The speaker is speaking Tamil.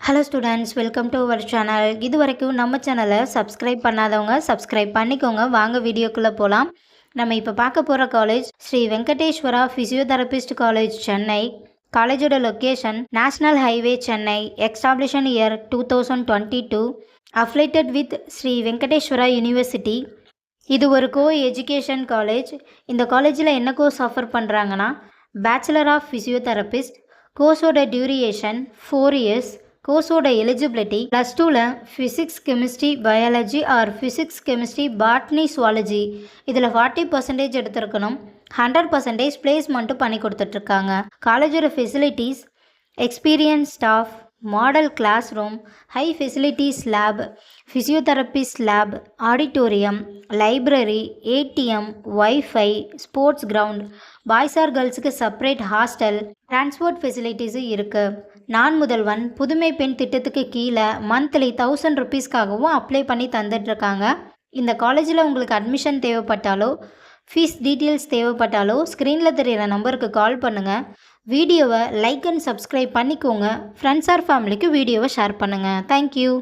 Hello students, welcome to our channel. இது வரைக்கும் நம்ம சேனலை சப்ஸ்கிரைப் பண்ணாதவங்க சப்ஸ்கிரைப் பண்ணிக்கோங்க. வாங்க வீடியோக்குள்ளே போகலாம். நம்ம இப்போ பார்க்க போகிற college Shri Venkateswara physiotherapist college, Chennai. காலேஜோட location national highway, Chennai. Establishment year 2022. Affiliated with Shri Venkateswara university. இது ஒரு எஜுகேஷன் காலேஜ். இந்த காலேஜில் என்ன கோர்ஸ் ஆஃபர் பண்ணுறாங்கன்னா, பேச்சுலர் ஆஃப் ஃபிசியோதெரபிஸ்ட். கோர்ஸோட டியூரேஷன் 4 இயர்ஸ். கோர்ஸோட எலிஜிபிலிட்டி +2ல் physics, chemistry, biology or physics, chemistry, botany, zoology இதில் 40% எடுத்திருக்கணும். 100% பிளேஸ்மெண்ட்டும் பண்ணி கொடுத்துட்ருக்காங்க. காலேஜோட facilities: experience staff, model class room, high facilities lab, physiotherapist lab, auditorium, library, ATM, wifi, sports ground, boys or கேர்ள்ஸுக்கு செப்பரேட் ஹாஸ்டல், டிரான்ஸ்போர்ட் ஃபெசிலிட்டிஸும் இருக்குது. நான் முதல்வன் புதுமை பெண் திட்டத்துக்கு கீழே மந்த்லி 1000 ருபீஸ்க்காகவும் அப்ளை பண்ணி தந்துட்டுருக்காங்க. இந்த காலேஜில் உங்களுக்கு அட்மிஷன் தேவைப்பட்டாலோ ஃபீஸ் டீட்டெயில்ஸ் தேவைப்பட்டாலோ ஸ்க்ரீனில் தெரியிற நம்பருக்கு கால் பண்ணுங்கள். வீடியோவை லைக் அண்ட் சப்ஸ்கிரைப் பண்ணிக்கோங்க. ஃப்ரெண்ட்ஸ் ஆர் ஃபேமிலிக்கு வீடியோவை ஷேர் பண்ணுங்கள். தேங்க்யூ.